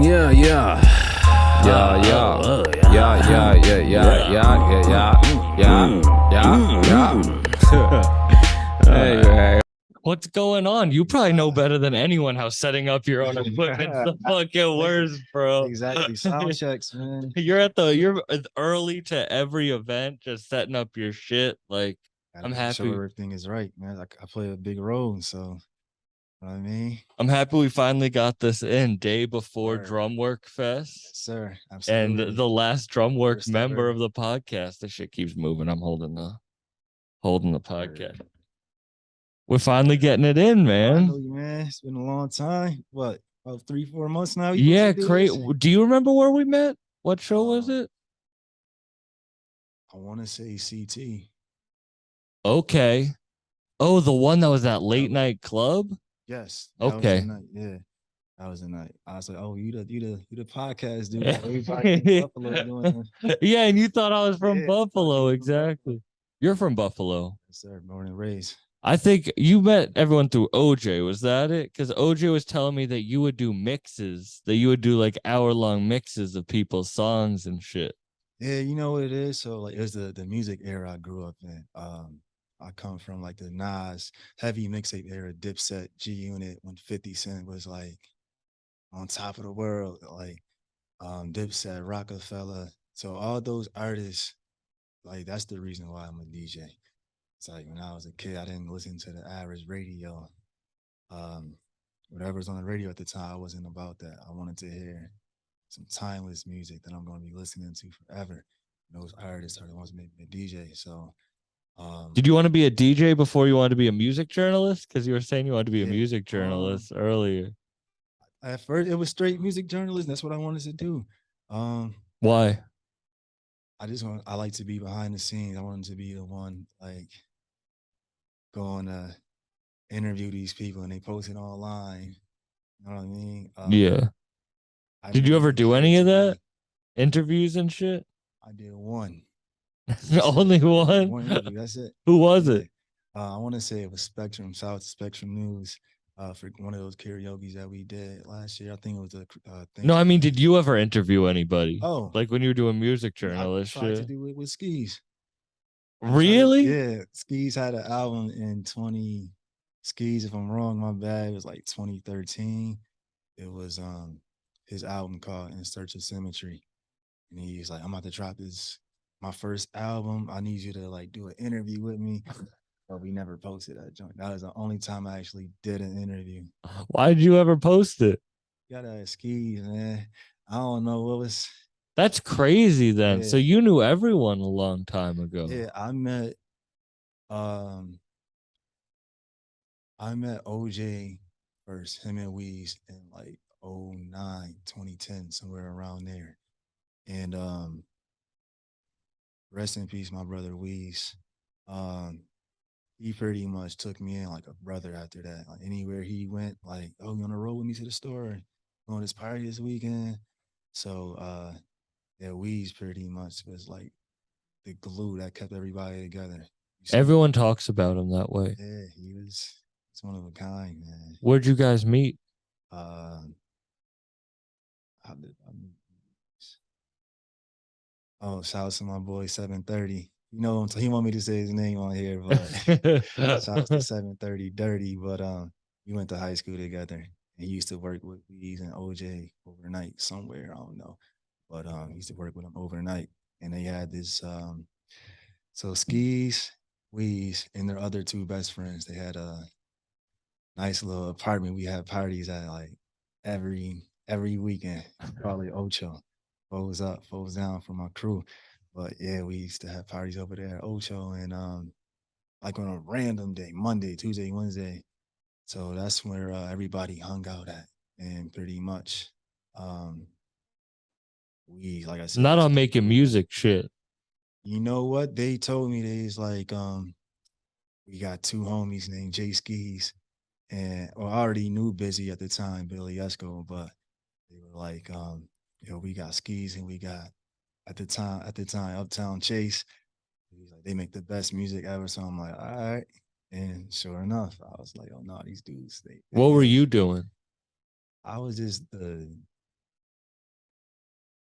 Yeah, yeah. Yeah, yeah. Oh, Yeah, yeah, yeah, yeah, yeah, yeah, yeah. Hey, What's going on? You probably know better than anyone how setting up your own equipment's the fucking worst, bro. Exactly. Sound checks, man. You're early to every event, just setting up your shit. Like, Gotta I'm make happy. sure everything is right, man. I play a big role, so you know what I mean. I'm happy we finally got this in day before Word. Drumwork Yes, Fest. sir. And Absolutely. the last Drumwork First member ever. of the podcast. This shit keeps moving. I'm holding the podcast. We're finally getting it in, man. Finally, man. It's been a long time. What, about 3-4 months now? Yeah, great. Do you remember where we met? What show was it? I want to say CT. Okay. Oh, the one that was that late night club? Yes. Okay. Was the night. Yeah. That was the night. I was like, oh, you the podcast dude. Everybody in Buffalo doing Yeah, and you thought I was from Yeah, Buffalo, from exactly. You're from Buffalo. Yes, sir. Born and raised. I think you met everyone through OJ. Was that it? Because OJ was telling me that you would do mixes, that you would do like hour-long mixes of people's songs and shit. Yeah, you know what it is. So like, it was the music era I grew up in. I come from like the Nas heavy mixtape era, Dipset, G Unit, when 50 Cent was like on top of the world, like Dipset, Rockefeller. So all those artists, like that's the reason why I'm a DJ. It's like when I was a kid, I didn't listen to the average radio. Um, Whatever's on the radio at the time, I wasn't about that. I wanted to hear some timeless music that I'm going to be listening to forever. And those artists are the ones making me a DJ. So, Did you want to be a DJ before you wanted to be a music journalist? Because you were saying you wanted to be a Yeah, music journalist earlier. at first it was straight music journalism. That's what I wanted to do. Why? I like to be behind the scenes. I wanted to be the one like going to interview these people and they post it online. You know what I mean? Yeah. Did you ever do any of that? Interviews and shit? I did one. Only one? One interview. That's it. Who was it? I want to say it was Spectrum, South Spectrum News, for one of those karaoke's that we did last year. I think it was a thing. No, I mean, did you ever interview anybody? Oh, like when you were doing music I journalist tried to shit? do it with Skis. Really? Yeah, Skis had an album in 20. Skis, if I'm wrong, my bad. It was like 2013. It was his album called In Search of Symmetry, and he's like, I'm about to drop my first album. I need you to like do an interview with me. But we never posted that joint. That was the only time I actually did an interview. Why did you ever post it? Gotta Skis, man. I don't know what was. That's crazy then. Yeah. So you knew everyone a long time ago. Yeah, I met OJ first, him and Weez in like 09, 2010, somewhere around there. And rest in peace, my brother Weez. He pretty much took me in like a brother after that. Like anywhere he went, like, oh, you on the road with me to the store? Going to this party this weekend? So yeah, Weez pretty much was like the glue that kept everybody together. Everyone talks about him that way. Yeah, he's one of a kind, man. Where'd you guys meet? Oh, shout out to my boy 730. You know, he want me to say his name on here, but shout out to 730 Dirty. But we went to high school together, and he used to work with Weez and OJ overnight somewhere. I don't know, but he used to work with them overnight, and they had this. So Skis, Weez, and their other two best friends, they had a nice little apartment. We had parties at like every weekend. Probably Ocho. Foes up, foes down for my crew. But yeah, we used to have parties over there at Ocho, and like on a random day, Monday, Tuesday, Wednesday. So that's where everybody hung out at. And pretty much we, like I said, not on making music shit. You know what? They told me they's like we got two homies named Jay Skis, and I already knew Busy at the time, Billy Esco, but they were like, we got Skis and we got at the time Uptown Chase. He's like, they make the best music ever. So I'm like, all right. And sure enough, I was like, oh no, these dudes. What were you doing? I was just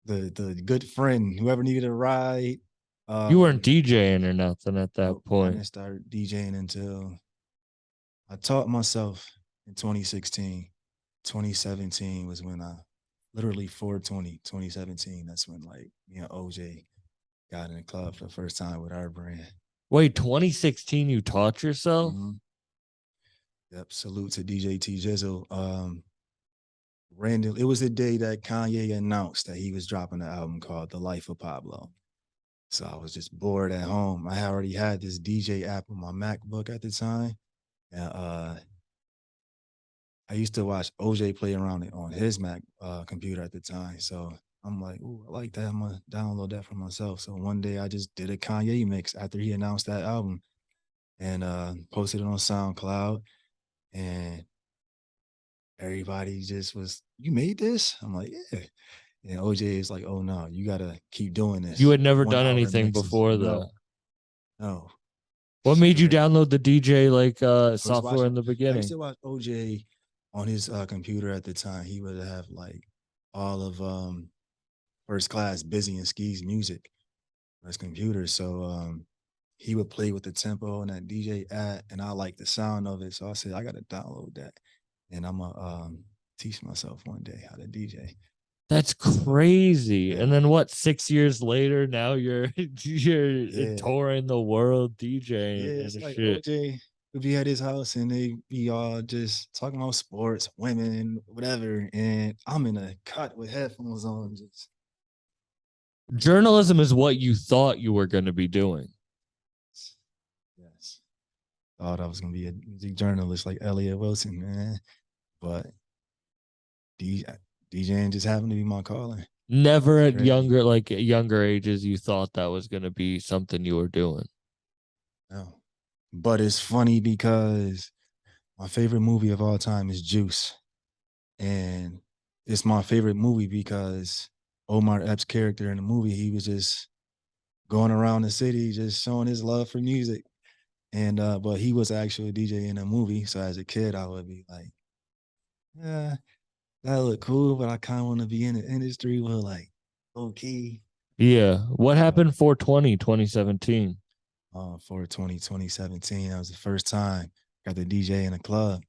the good friend, whoever needed a ride. You weren't Um, DJing or nothing at that nope, I point. didn't start DJing until I taught myself in 2016. 2017 was when I literally 420, 2017. That's when like me and OJ got in the club for the first time with our brand. Wait, 2016 you taught yourself? Mhm. Yep. Salute to DJ T Jizzle. Random. It was the day that Kanye announced that he was dropping an album called The Life of Pablo. So I was just bored at home. I already had this DJ app on my MacBook at the time. And I used to watch OJ play around it on his Mac computer at the time. So I'm like, ooh, I like that. I'm gonna download that for myself. So one day I just did a Kanye mix after he announced that album and posted it on SoundCloud. And everybody just was, you made this? I'm like, yeah. And OJ is like, oh no, you gotta keep doing You this. had never 1 done hour anything mixes. before that. No, no. What made you Straight. download the DJ like I was software in watching, the I used beginning? to watch OJ on his computer at the time. He would have like all of first class Busy and Ski's music on his computer. So he would play with the tempo and that DJ app, and I like the sound of it. So I said, I gotta download that. And I'm gonna teach myself one day how to DJ. That's So crazy. And yeah, then what, 6 years later, now you're you're yeah. touring the world Yeah, DJing it's and like shit. OJ would be at his house and they be all just talking about sports, women, whatever. And I'm in a cut with headphones on, just Journalism is what you thought you were going to be doing. yes. Thought I was gonna be a music journalist like Elliot Wilson, man. But D- DJing just happened to be my calling. Never It's at crazy. younger ages you thought that was going to be something you were doing. No. But it's funny because my favorite movie of all time is Juice. And it's my favorite movie because Omar Epps' character in the movie, he was just going around the city, just showing his love for music. And but he was actually a DJ in the movie. So as a kid, I would be like, yeah, that look cool, but I kind of want to be in the industry with like okay. Yeah. What But happened for 2017? for 2017, that was the first time I got the DJ in a club.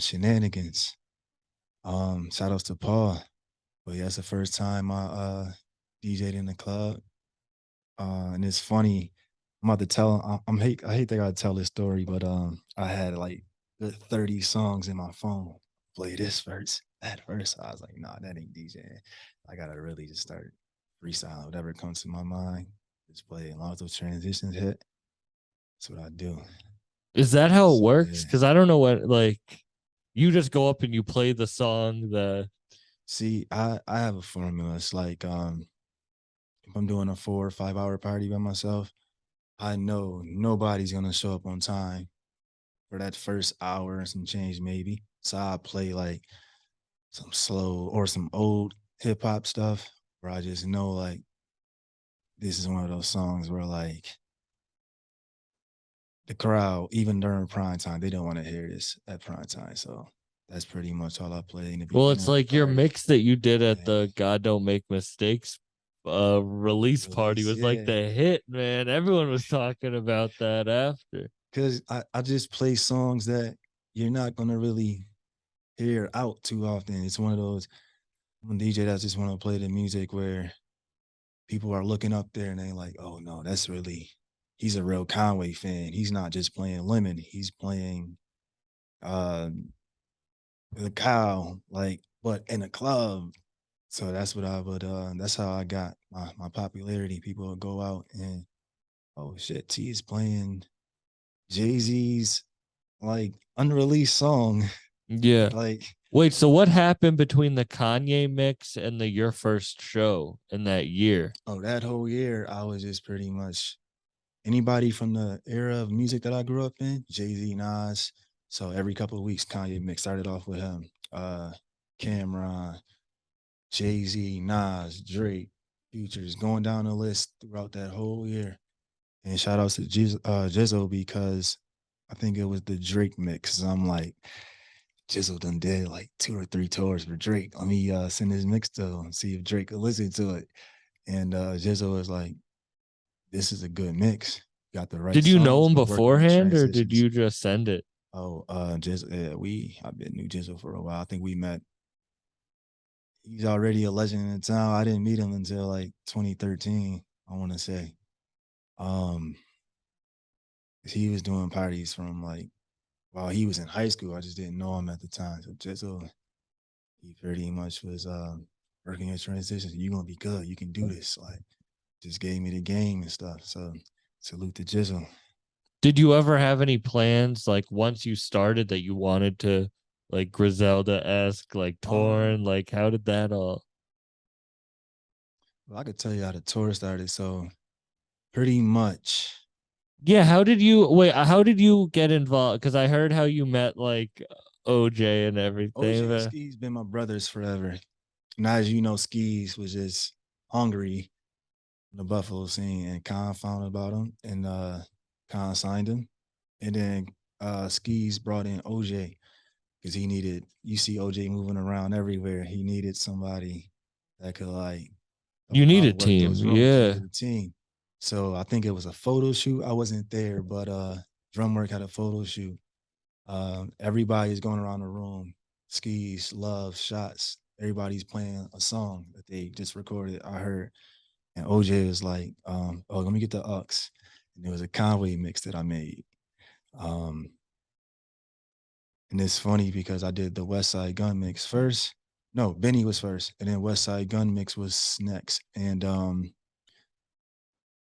Shenanigans. Shout outs to Paul. But yeah, it's the first time I DJ'd in the club. And it's funny. I'm about to tell. I hate that I gotta tell this story, but I had like good 30 songs in my phone. Play this verse, that verse. I was like, nah, that ain't DJing. I gotta really just start freestyling whatever comes to my mind. Just play. And lots of transitions hit. That's what I do. Is that how it So works? yeah. Cuz I don't know what, like, you just go up and you play the song the See, I have a formula. It's like if I'm doing a 4 or 5 hour party by myself, I know nobody's gonna show up on time for that first hour and some change maybe. So I play like some slow or some old hip hop stuff where I just know like this is one of those songs where like the crowd, even during prime time, they don't want to hear this at prime time. So that's pretty much all I play in the Well, beginning it's of the like your party. mix that you did at And the God Don't Make Mistakes release party release, was like yeah. the hit, man. Everyone was talking about that after. Cause I just play songs that you're not gonna really hear out too often. It's one of those one DJ that just want to play the music where people are looking up there and they like, oh no, that's really he's a real Conway fan. He's not just playing Lemon, he's playing uh the cow, like, but in a club. So that's what I would that's how I got my popularity. People would go out and oh shit, T is playing Jay-Z's like unreleased song. Yeah. Like, Wait, so what happened between the Kanye mix and the your first show in that year? oh, that whole year I was just pretty much anybody from the era of music that I grew up in, Jay-Z, Nas. So every couple of weeks, Kanye mix started off with him. Cameron, Jay-Z, Nas, Drake, Futures, going down the list throughout that whole year. And shout outs to Jizzo because I think it was the Drake mix. I'm like, Jizzle done did like 2 or 3 tours for Drake. Let me send his mix to him, see if Drake will listen to it. And Jizzle was like, this is a good mix. Got the right Did you know songs, him but work on the beforehand, or did transitions. you just send it? Oh, Jizzle, yeah, I've been knew Jizzle for a while. I think we met. He's already a legend in the town. I didn't meet him until like 2013, I want to say. Um, he was doing parties from like while he was in high school. I just didn't know him at the time. So Jizzle, he pretty much was working in transitions. You're gonna be good. You can do this. Like, just gave me the game and stuff. So salute to Jizzle. Did you ever have any plans, like once you started, that you wanted to, like Griselda-esque, like torn? Like, how did that all? Well, I could tell you how the tour started. So pretty much Yeah, how did you wait? How did you get involved? Because I heard how you met like OJ and everything. OJ and But Skis been my brothers forever. And as you know, Skis was just hungry in the Buffalo scene, and Khan found out about him, and Khan signed him. And then Skis brought in OJ because he needed, you see OJ moving around everywhere. He needed somebody that could like you need a work team, those rooms. He yeah. needed a team. So I think it was a photo shoot. I wasn't there, but Drumwork had a photo shoot. Everybody's going around the room, skis, love, shots. Everybody's playing a song that they just recorded. I heard, and OJ was like, "Oh, let me get the aux." And there was a Conway mix that I made. Um, and it's funny because I did the West Side Gun mix first. No, Benny was first, and then West Side Gun mix was next. And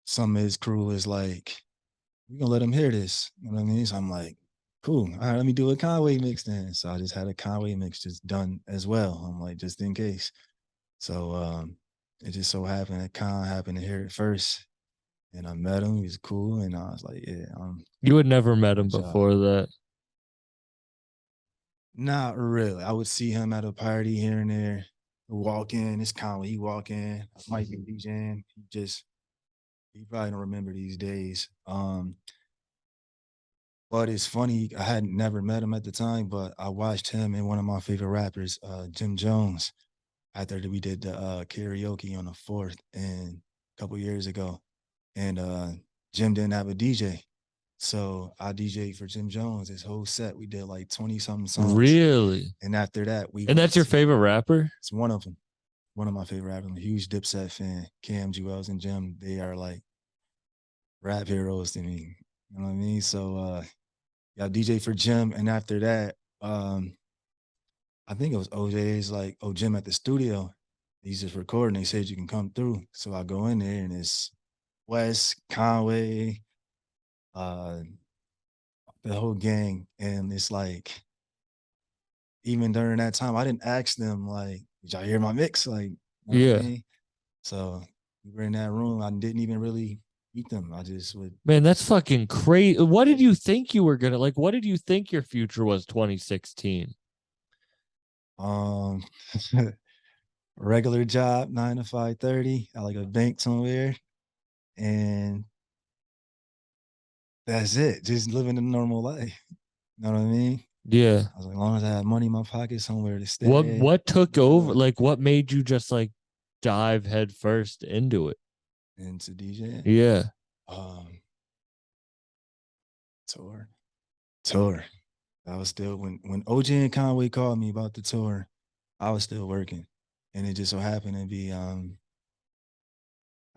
some of his crew is like, "We gonna let him hear this." You know what I mean? So I'm like, cool. All right, let me do a Conway mix then. So I just had a Conway mix just done as well. I'm like, just in case. So it just so happened that Con happened to hear it first. And I met him. He was cool. And I was like, yeah, You had never met him good job. before that. Not really. I would see him at a party here and there. Walk in, it's Conway. He walk in, I might be DJing. He probably don't remember these days. But it's funny, I had never met him at the time, but I watched him and one of my favorite rappers, Jim Jones, after we did the karaoke on the 4th and a couple years ago. And Jim didn't have a DJ. So I DJ'd for Jim Jones, his whole set. We did like 20 something songs. Really? And after that, we And that's your favorite rapper? It's one of them. One of my favorite rappers. I'm a huge Dipset fan. Cam, Jewels, and Jim, they are like rap heroes to me. You know what I mean? So yeah, DJ for Jim. And after that, I think it was OJ's like, oh, Jim at the studio. He's just recording. They said you can come through. So I go in there and it's Wes, Conway, the whole gang. And it's like, even during that time, I didn't ask them, like, did y'all hear my mix? Like, you know Yeah. what I mean? So we were in that room. I didn't even really meet them. I just would. Man, that's fucking crazy. What did you think you were gonna like? What did you think your future was 2016? Um, regular job, 9 to 5:30 at like a bank somewhere, and that's it. Just living a normal life. You know what I mean? Yeah. I was like, as long as I have money in my pocket, somewhere to stay. What took over? Like, what made you just like dive head first into it? Into DJ? Yeah. Tour. Tour. I was still when OJ and Conway called me about the tour, I was still working. And it just so happened to be I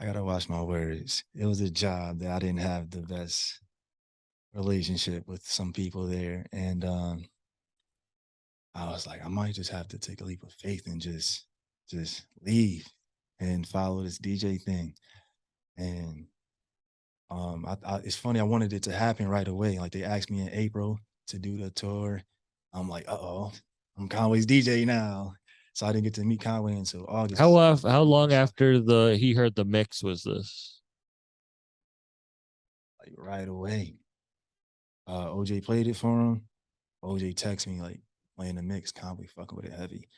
gotta watch my words. It was a job that I didn't have the best relationship with some people there. And I was like, I might just have to take a leap of faith and just leave and follow this DJ thing. And it's funny, I wanted it to happen right away. Like they asked me in April to do the tour. I'm like, uh-oh, I'm Conway's DJ now. So I didn't get to meet Conway until August. How long after he heard the mix was this? Like right away. OJ played it for him. OJ texted me like playing the mix, Conway fucking with it heavy.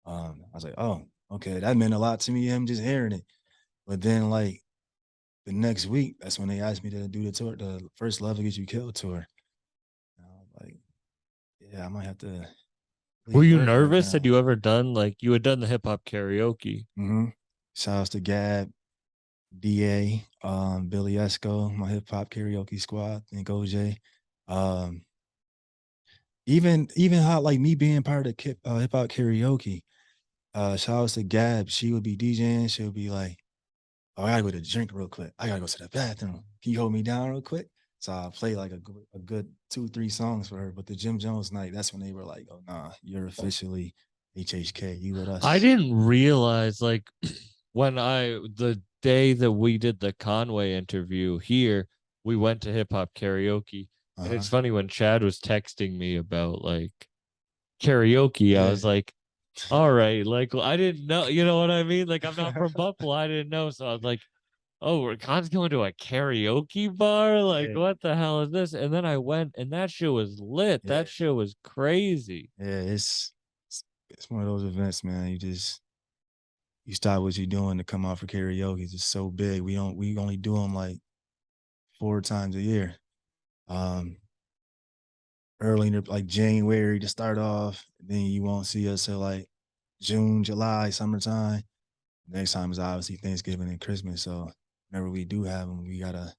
I was like, oh, okay, that meant a lot to me, him just hearing it. But then like the next week, that's when they asked me to do the tour, the first Love Will Get You Killed tour. And I was like, yeah, I might have to Were you work right nervous? now. Had you ever done like you had done the hip hop karaoke? Mm-hmm. Shouts to Gab, DA, Billy Esco, my hip hop karaoke squad, and OJ. Um, even how like me being part of hip hop karaoke. Shout outs to Gab. She would be DJing. She would be like, "Oh, I gotta go to the drink real quick. I gotta go to the bathroom. Can you hold me down real quick?" So I play like a good 2, 3 songs for her. But the Jim Jones night, that's when they were like, "Oh nah, you're officially HHK. You with I us." didn't realize like when the day that we did the Conway interview here, we went to hip hop karaoke. And Uh-huh. it's funny when Chad was texting me about like karaoke, I Yeah. was like, all right, like I didn't know, you know what I mean? Like I'm not from Buffalo, I didn't know. So I was like, oh, we're Khan's going to a karaoke bar? Like, Yeah. what the hell is this? And then I went and that shit was lit. Yeah. That shit was crazy. Yeah. It's one of those events, man. You stop what you're doing to come out for karaoke. It's just so big. We only do them like 4 times a year. Um, early in like January to start off. Then you won't see us till like June, July, summertime. Next time is obviously Thanksgiving and Christmas. So whenever we do have them, we gotta,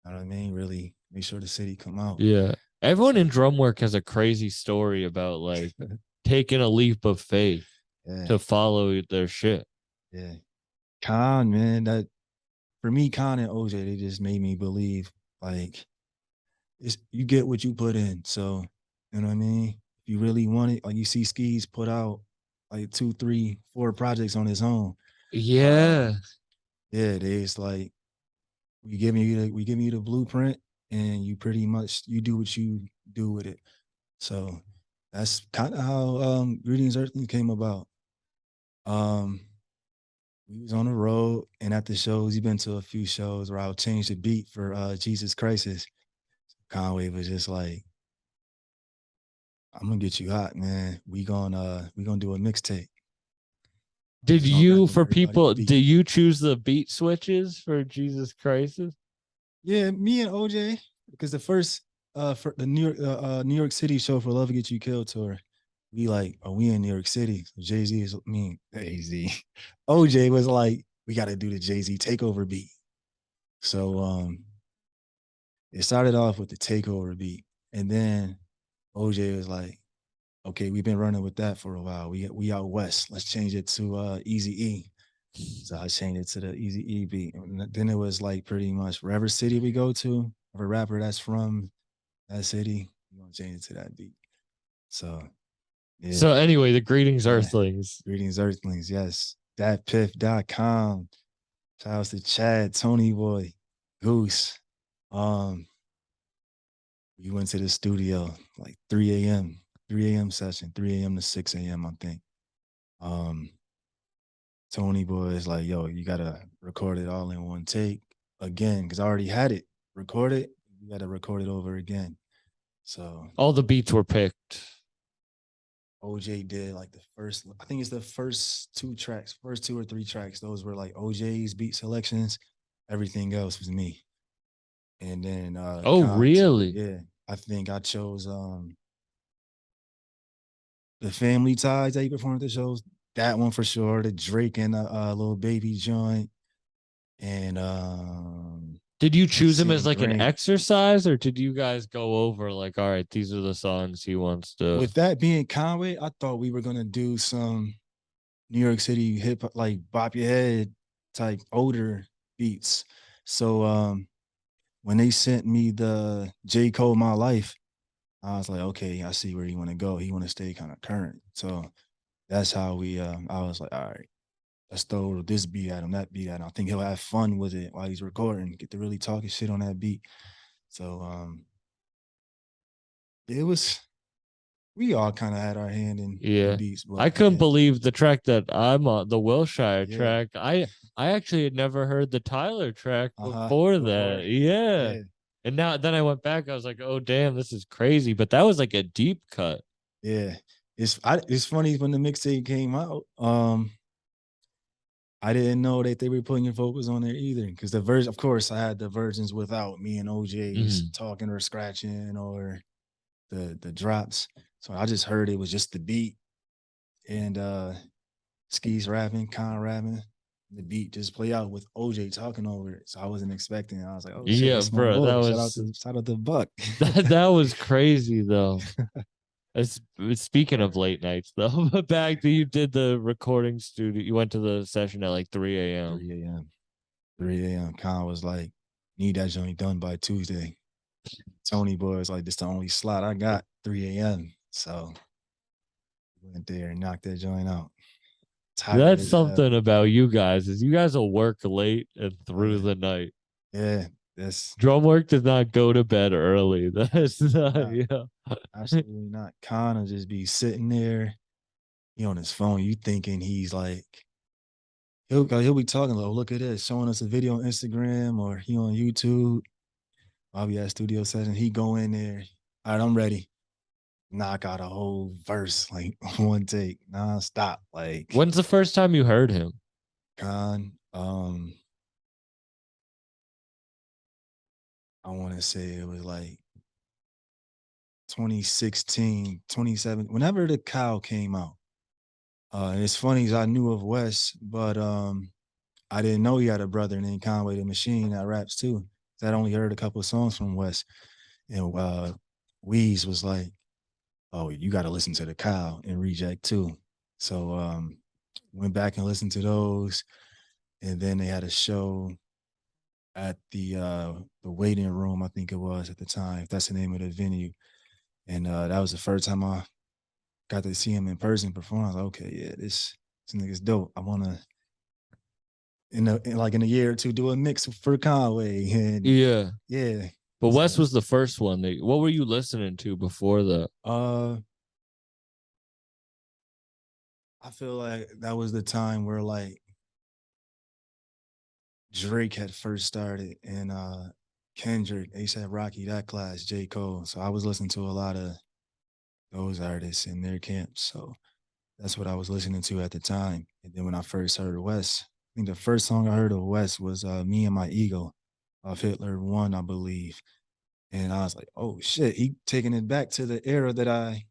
you know what I mean, really make sure the city come out. Yeah. Everyone So, in Drumwork has a crazy story about like taking a leap of faith yeah, to follow their shit. yeah. Khan, man, that for me, Khan and OJ, they just made me believe like you get what you put in. So, you know what I mean? If you really want it, like you see Skis put out like 2, 3, 4 projects on his own. Yeah. Um, yeah, it's like we giving you the blueprint and you pretty much you do what you do with it. So that's kind of how Greetings Earthling came about. Um we was on the road and at the shows, you've been to a few shows where I'll change the beat for Jesus Crisis. Conway was just like, I'm gonna get you hot, man. We gonna do a mixtape. We Did just gonna rap you, on for everybody's people, beat. did you choose the beat switches for Jesus Christ? Yeah, me and OJ, because the first for the New York City show for Love Will Get You Killed tour, we like, are we in New York City? So Jay-Z is Jay-Z. OJ was like, we gotta do the Jay-Z takeover beat. So it started off with the takeover beat. And then OJ was like, okay, we've been running with that for a while. We out west. Let's change it to Easy E. So I changed it to the Easy E beat. And then it was like pretty much wherever city we go to, of a rapper that's from that city, we're gonna change it to that beat. So yeah, So anyway, the Greetings yeah. Earthlings. Greetings, Earthlings. Yes. Thatpiff.com. Shout outs to Chad, Tony Boy, Goose. Um, we went to the studio like 3 a.m., 3 a.m. session, 3 a.m. to 6 a.m., I think. Um, Tony Boy is like, yo, you gotta record it all in one take again, because I already had it recorded. You gotta record it over again. So All the beats were picked. OJ did like the first, I think it's the first 2 tracks, first 2 or 3 tracks. Those were like OJ's beat selections. Everything else was me. And then Oh, really? yeah, I think I chose the Family Ties that he performed at the shows. That one for sure. The Drake and the Little Baby joint. And Did you choose him as City like an Drink. exercise or did you guys go over like, all right, these are the songs he wants to? With that being Conway, I thought we were gonna do some New York City hip hop, like bop your head type older beats. So when they sent me the J. Cole My Life, I was like, okay, I see where you want to go. He want to stay kind of current. So that's how I was like, all right, let's throw this beat at him, that beat at him. I think he'll have fun with it while he's recording, get to really talking shit on that beat. So it was, we all kind of had our hand in the Yeah. beats, but I couldn't yeah, believe the track that I'm on, the Wilshire yeah, track. I actually had never heard the Tyler track uh-huh, before before, that. Yeah. yeah, And now then I went back, I was like, oh damn, this is crazy. But that was like a deep cut. yeah. It's funny when the mixtape came out. I didn't know that they were putting your vocals on there either. Because the version, of course, I had the versions without me and OJ's Mhm. talking or scratching or the drops. So I just heard it was just the beat and Skis rapping, Con rapping. The beat just play out with OJ talking over it. So I wasn't expecting it. I was like, oh shit, Yeah, that's my bro, that boy. was Shout out to Buck. that was crazy though. Speaking of late nights though, back that you did the recording studio, you went to the session at like 3 a.m. 3 a.m. 3 a.m. Con was like, need that joint done by Tuesday. Tony boy was like, this the only slot I got, 3 a.m. So went there and knocked that joint out. Tired That's as hell. something about you guys is you guys will work late and through the night. Yeah, that's Drumwork does not go to bed early. That's not, nah, yeah. absolutely not. Con will just be sitting there, he on his phone. You thinking he's like, he'll be talking like, oh, look at this, showing us a video on Instagram or he on YouTube. I'll be at studio session. He go in there. All right, I'm ready. Knock out a whole verse like one take, non-stop. Like When's the first time you heard him? Con, I want to say it was like 2016, 27, whenever the cow came out. And it's funny, I knew of Wes, but I didn't know he had a brother named Conway the Machine that raps too. I'd only heard a couple of songs from Wes. And Weeze was like, oh, you got to listen to the cow and Reject too. So went back and listened to those. And then they had a show at the waiting room, I think it was at the time, if that's the name of the venue. And that was the first time I got to see him in person perform. I was like, okay, yeah, this nigga's dope. I wanna in a year or two do a mix for Conway. And Yeah. yeah. But So, Wes was the first one. What were you listening to before that? I feel like that was the time where like Drake had first started and Kendrick, A$AP Rocky, that class, J. Cole. So I was listening to a lot of those artists in their camps. So that's what I was listening to at the time. And then when I first heard Wes, I think the first song I heard of Wes was Me and My Ego of Hitler 1, I believe. And I was like, oh shit, he taking it back to the era that I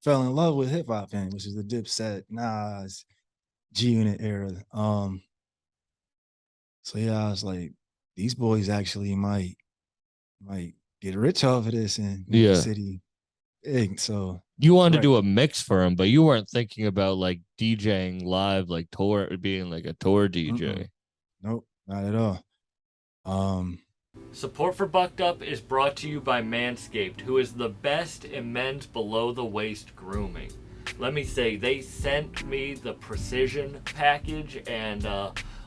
fell in love with hip hop in, which is the Dipset, Nas, G Unit era. So yeah, I was like, these boys actually might get rich off of this and make the city big. So you wanted to do a mix for him, but you weren't thinking about like DJing live, like tour, being like a tour DJ. Nope, not at all. Support for Bucked Up is brought to you by Manscaped, who is the best in men's below the waist grooming. Let me say, they sent me the precision package, and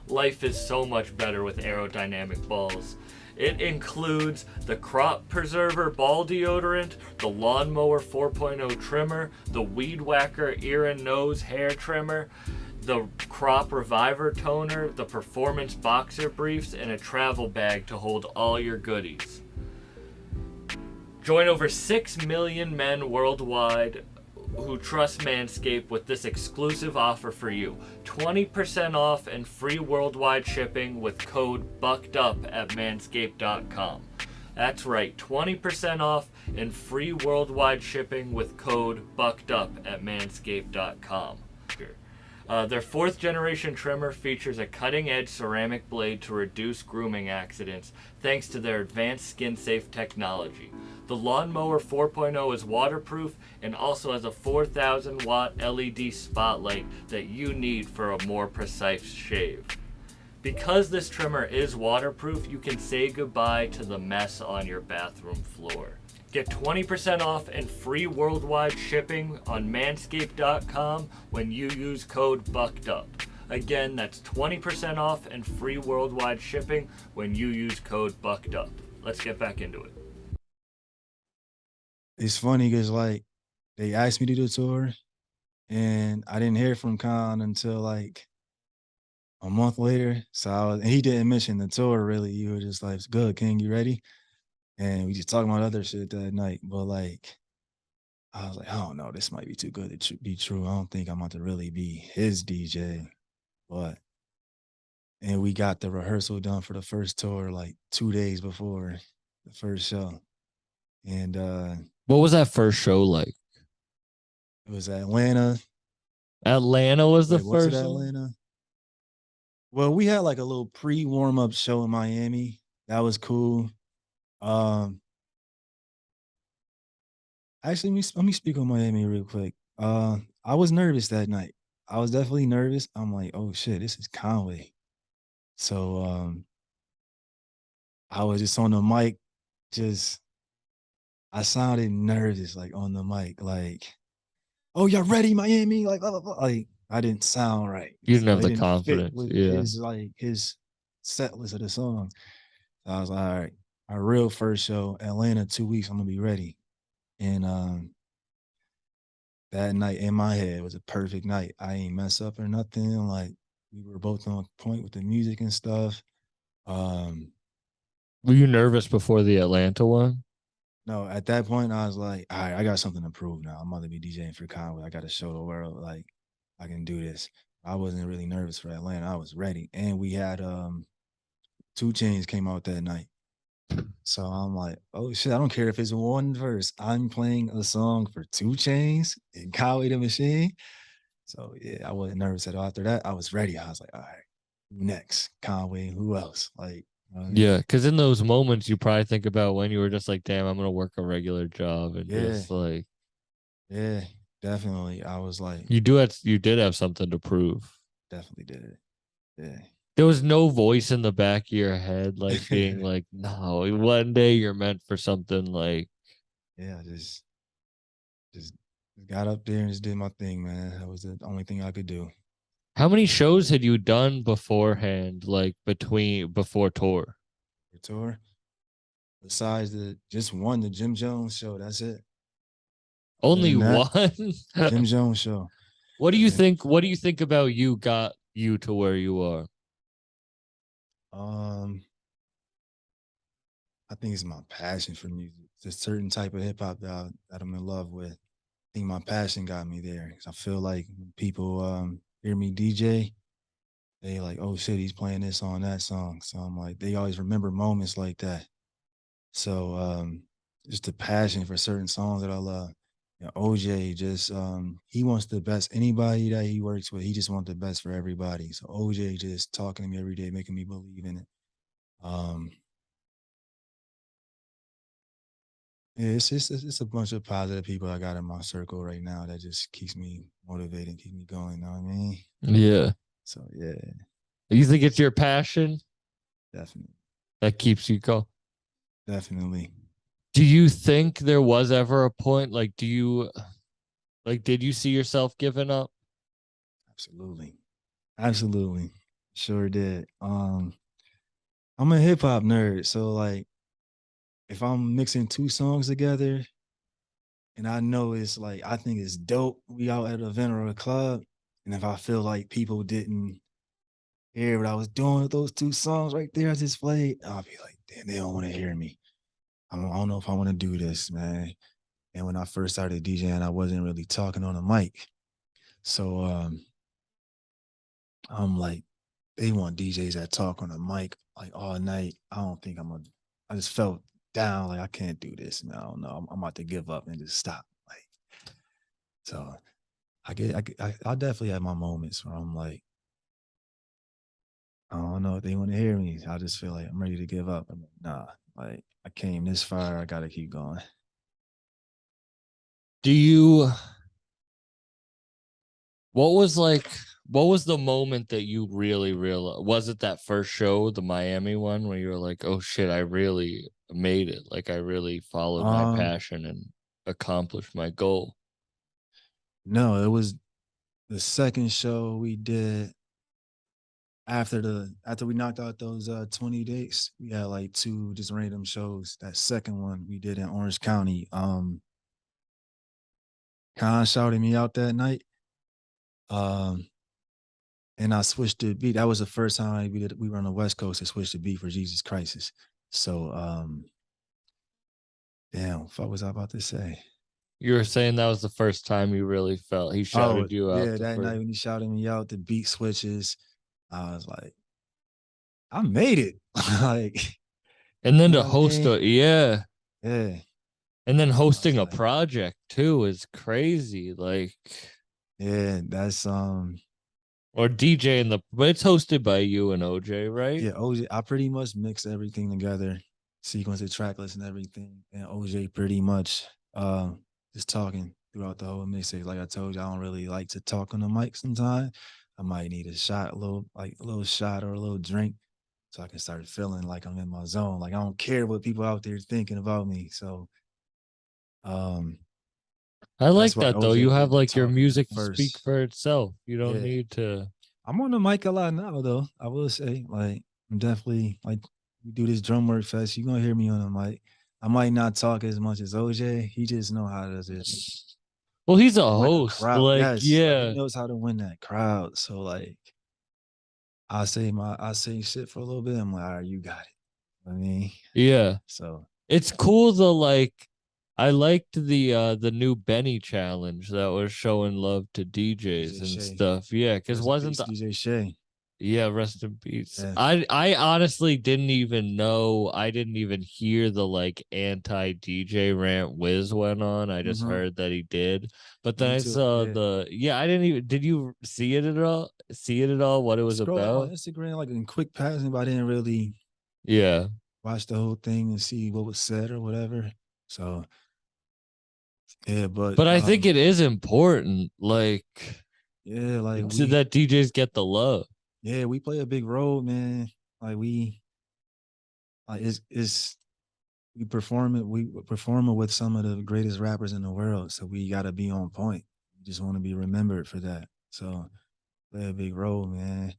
life is so much better with aerodynamic balls. It includes the Crop Preserver Ball Deodorant, the Lawnmower 4.0 Trimmer, the Weed Whacker Ear and Nose Hair Trimmer, the Crop Reviver Toner, the Performance Boxer Briefs, and a travel bag to hold all your goodies. Join over 6 million men worldwide who trust Manscaped with this exclusive offer for you. 20% off and free worldwide shipping with code BUCKEDUP at manscaped.com. That's right, 20% off and free worldwide shipping with code BUCKEDUP at manscaped.com. Their 4th generation trimmer features a cutting-edge ceramic blade to reduce grooming accidents thanks to their advanced skin-safe technology. The Lawnmower 4.0 is waterproof and also has a 4,000 watt LED spotlight that you need for a more precise shave. Because this trimmer is waterproof, you can say goodbye to the mess on your bathroom floor. Get 20% off and free worldwide shipping on manscaped.com when you use code BUCKEDUP. Again, that's 20% off and free worldwide shipping when you use code BUCKEDUP. Let's get back into it. It's funny because like they asked me to do the tour and I didn't hear from Khan until like a month later. So and he didn't mention the tour really. He was just like, it's good, King, you ready? And we just talking about other shit that night. But like, I was like, I don't know, this might be too good to be true. I don't think I'm about to really be his DJ. And we got the rehearsal done for the first tour like 2 days before the first show. And what was that first show like? It was Atlanta. Atlanta was the Wait, was it first one? Atlanta? Well, we had like a little pre warm up show in Miami. That was cool. Um, actually, let me speak on Miami real quick. I was nervous that night. I was definitely nervous. I'm like, oh shit, this is Conway. So I was just on the mic, just I sounded nervous, like on the mic, like, oh, y'all ready, Miami? Like, blah, blah, blah. Like, I didn't sound right. You didn't So have it the didn't fit confidence. with Yeah. his set list of the song. So I was like, all right, our real first show, Atlanta, 2 weeks, I'm gonna be ready. And that night in my head was a perfect night. I ain't mess up or nothing. Like we were both on point with the music and stuff. Um, Were you nervous before the Atlanta one? no, at that point I was like, all right, I got something to prove now. I'm about to be DJing for Conway. I got to show the world like I can do this. I wasn't really nervous for Atlanta. I was ready. And we had 2 Chainz came out that night. So I'm like, oh shit, I don't care if it's one verse. I'm playing a song for 2 Chainz and Conway the Machine. So yeah, I wasn't nervous at all. After that, I was ready. I was like, all right, who next? Conway, who else? Like, you know what I mean? Yeah, because in those moments, you probably think about when you were just like, damn, I'm gonna work a regular job and Yeah, just like yeah, definitely. I was like, you did have something to prove. definitely did it. Yeah. There was no voice in the back of your head like being like, no, one day you're meant for something like. Yeah, just got up there and just did my thing, man. That was the only thing I could do. How many shows had you done beforehand, like before tour? For tour. Besides the just one, the Jim Jones show. That's it. Other Only than that, one? Jim Jones show. What do you Yeah. think? What do you think about you got you to where you are? Um, I think it's my passion for music. It's a certain type of hip hop that I'm in love with. I think my passion got me there. 'Cause I feel like when people hear me DJ, they like, oh shit, he's playing this on that song. So I'm like, they always remember moments like that. So just the passion for certain songs that I love. You know, OJ just he wants the best. Anybody that he works with, he just wants the best for everybody. So OJ just talking to me every day, making me believe in it. Um, yeah, it's a bunch of positive people I got in my circle right now that just keeps me motivated, keep me going. You know what I mean? Yeah. So yeah, You think it's your passion definitely, that keeps you going? definitely. Do you think there was ever a point like did you see yourself giving up? Absolutely. Absolutely. Sure did. I'm a hip hop nerd. So like if I'm mixing 2 songs together and I know it's like I think it's dope, we out at an event or a club. And if I feel like people didn't hear what I was doing with those 2 songs right there I just played, I'll be like, damn, they don't want to hear me. I don't know if I want to do this, man. And when I first started DJing, I wasn't really talking on a mic. So I'm like, they want DJs that talk on a mic like all night. I don't think I just felt down, like I can't do this, man. I don't know. I'm about to give up and just stop. Like, so I definitely have my moments where I'm like, I don't know if they want to hear me. I just feel like I'm ready to give up. I'm like, nah, like I came this far, I gotta keep going. Do you what was like what was the moment that you really realized? Was it that first show, the Miami one, where you were like, oh shit, I really made it. Like I really followed my Um, passion and accomplished my goal. no, it was the second show we did after we knocked out those 20 dates. We had like 2 just random shows. That second one we did in Orange County. Khan shouted me out that night. Um, and I switched the beat. That was the first time we were on the West Coast and switched the beat for Jesus Crisis. So damn, what was I about to say? You were saying that was the first time you really felt he Oh, shouted you out yeah, the that night first. when he shouted me out, the beat switches. I was like, I made it. Like, And then you to know what I host mean? a yeah. Yeah. And then So I was hosting a like, project too is crazy. Like, yeah, that's or DJing but it's hosted by you and OJ, right? yeah, OJ. I pretty much mix everything together, sequence the track list and everything, and OJ pretty much just talking throughout the whole mixtape. Like I told you, I don't really like to talk on the mic sometimes. I might need a shot, a little shot or a little drink, so I can start feeling like I'm in my zone. Like I don't care what people out there thinking about me. So um I that's like why that though. OJ You have did the like your talking at music speak first. for itself. You don't Yeah. need to. I'm on the mic a lot now, though. I will say, like, I'm definitely like we do this drum work fest. You're gonna hear me on the mic. I might not talk as much as OJ. He just know how to just Well, he's a win a host. crowd. Like, Yes, like he yeah, knows how to win that crowd. So like I say shit for a little bit. I'm like, all right, you got it. I mean, yeah. so It's cool though. Like, I liked the new Benny challenge that was showing love to DJs DJ and Shay. stuff. Yeah, because Rest in wasn't peace, the DJ Shay. yeah, rest in peace. Yeah. I honestly didn't even know. I didn't even hear the like anti DJ rant Wiz went on. I just Mm-hmm. heard that he did. But then Me I too. saw Yeah. the yeah, I didn't even did you see it at all? See it at all? What it was Scrolling on about? Instagram like in quick passing, but I didn't really Yeah. watch the whole thing and see what was said or whatever. So yeah, but But I think it is important, like yeah, like to we that DJs get the love. yeah, we play a big role, man. Like we like it's we performing with some of the greatest rappers in the world. So we gotta be on point. We just want to be remembered for that. So play a big role, man.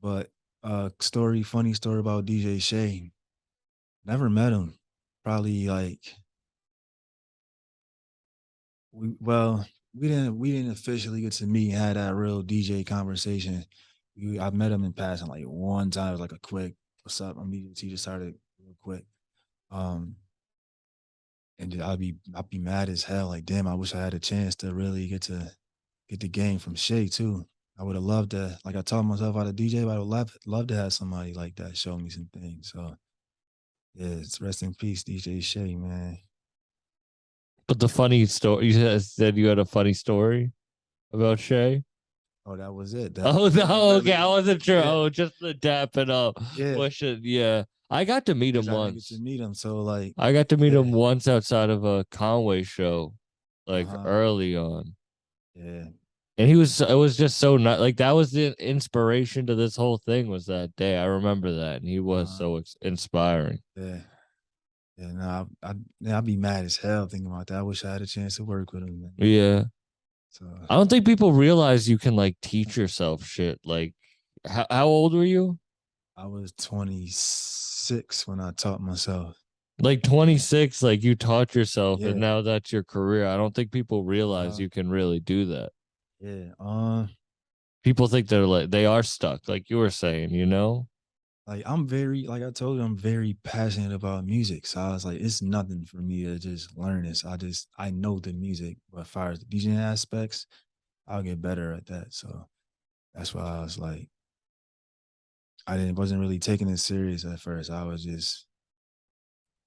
But funny story about DJ Shay. Never met him. Probably like we didn't officially get to meet and had that real DJ conversation. I met him in passing like one time. It was like a quick "What's up?" I'm he just started real quick. Um, and then I'd be mad as hell. Like, damn, I wish I had a chance to really get the game from Shay too. I would have loved to, like I taught myself how to DJ, but I would love to have somebody like that show me some things. So yeah, it's rest in peace, DJ Shay, man. But the funny story you said you had a funny story about Shay. Oh, that was it. That Oh wasn't no, okay. I really, wasn't sure. yeah, Oh, just the dap it up. yeah. What should yeah. I got to meet Because him I didn't get to once. meet him. So like, I got to meet yeah, him once outside of a Conway show, like uh-huh. early on. Yeah. And he was it was just so not like that was the inspiration to this whole thing was that day. I remember that. And he was Uh-huh. so inspiring. Yeah. Yeah. No, yeah, I'd be mad as hell thinking about that. I wish I had a chance to work with him, man. Yeah. So I don't think people realize you can like teach yourself shit. Like how old were you? I was 26 when I taught myself. Like 26, like you taught yourself and Yeah. now that's your career. I don't think people realize Uh-huh. you can really do that. Yeah. People think they're like they are stuck, like you were saying, you know? Like I'm very, like I told you, I'm very passionate about music. So I was like, it's nothing for me to just learn this. I know the music, but as far as the DJing aspects, I'll get better at that. So that's why I was like, I didn't wasn't really taking it serious at first. I was just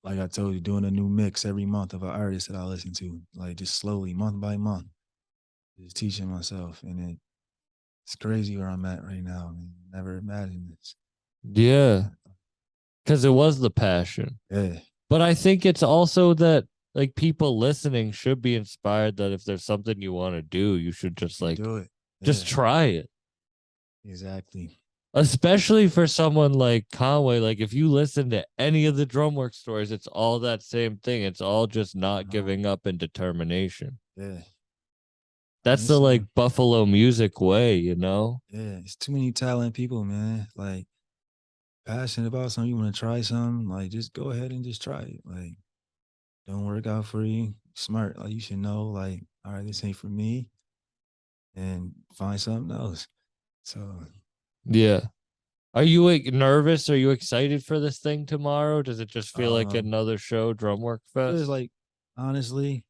like I told you, doing a new mix every month of an artist that I listen to, like just slowly, month by month, just teaching myself. And it's crazy where I'm at right now. Man. Never imagined this. Yeah, because it was the passion. Yeah, But I think it's also that like people listening should be inspired that if there's something you want to do, you should just you like do it. just Yeah, try it. exactly. Especially for someone like Conway, like if you listen to any of the Drumwork stories, it's all that same thing. It's all just not Uh-huh. giving up and determination. Yeah. I mean, That's the like Buffalo music way, you know? yeah, it's too many talented people, man. Like passionate about something, you want to try something, like just go ahead and just try it. Like, don't work out for you. Smart. Like you should know, like, all right, this ain't for me, and find something else. So Yeah. Are you like nervous? Are you excited for this thing tomorrow? Does it just feel like um another show, Drumwork it's Fest? like honestly,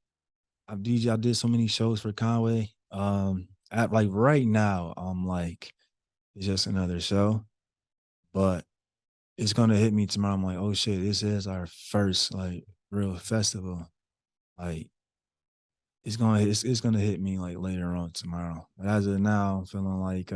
I did so many shows for Conway. At like right now, I'm like, it's just another show. But it's gonna hit me tomorrow. I'm like, oh shit, this is our first like real festival. like it's gonna hit me like later on tomorrow. But as of now, I'm feeling like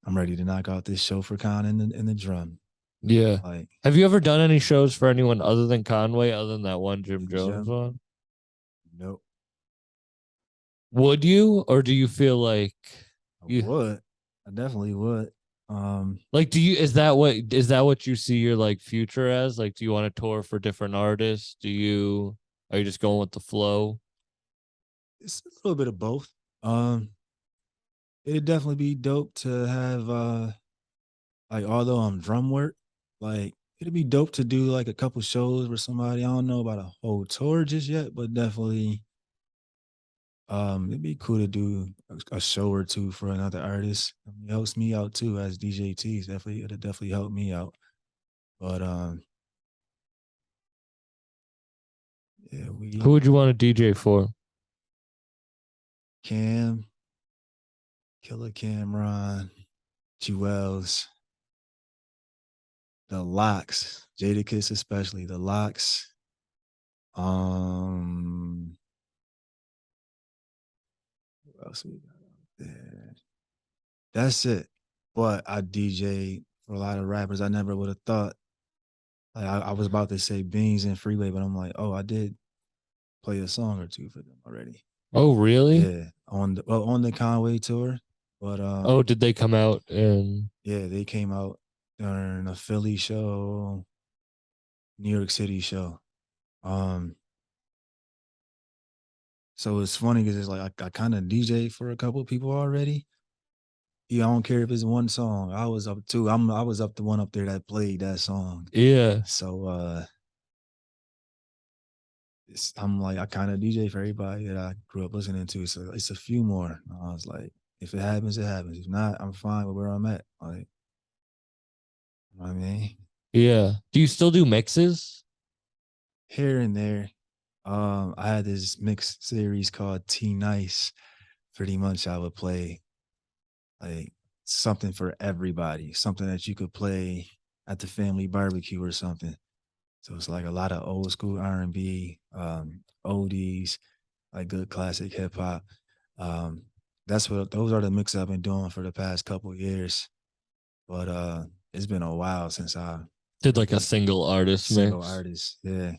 I'm ready to knock out this show for Con in the drum. Yeah. Like Have you ever done any shows for anyone other than Conway, other than that one Jim Jim Jones Jim, one? nope. Would you, or do you feel like I you would. I definitely would. Um, like do you is that what you see your like future as? Like do you want to tour for different artists? Do you are you just going with the flow? it's a little bit of both. Um, it'd definitely be dope to have like although I'm drum work, like it'd be dope to do like a couple shows with somebody. I don't know about a whole tour just yet, but definitely it'd be cool to do a show or two for another artist. I mean, it helps me out too as DJTs. Definitely it'll definitely help me out. But yeah, Who we would you want to DJ for? Cam, Killer Cameron, Jewels, the Locks, Jadakiss especially, the Locks. Um, what else we got out there? That's it. But I DJ for a lot of rappers. I never would have thought. Like I was about to say Beans and Freeway, but I'm like, oh, I did play a song or two for them already. Oh, really? Yeah, on the Conway tour. But Oh, did they come out and yeah, they came out during a Philly show, New York City show. Um, so it's funny because it's like I kind of DJ for a couple people already. Yeah, I don't care if it's one song. I was up too. I was up the one up there that played that song. yeah. So I'm like I kind of DJ for everybody that I grew up listening to. So it's a few more. I was like, if it happens, it happens. If not, I'm fine with where I'm at. Like, you know what I mean? Yeah. Do you still do mixes? Here and there. I had this mix series called T Nice. Pretty much I would play like something for everybody, something that you could play at the family barbecue or something. So it's like a lot of old school R&B, oldies, like good classic hip hop. Um, that's what those are the mix I've been doing for the past couple of years. But it's been a while since I Did like a did single artist single mix? artist. Yeah.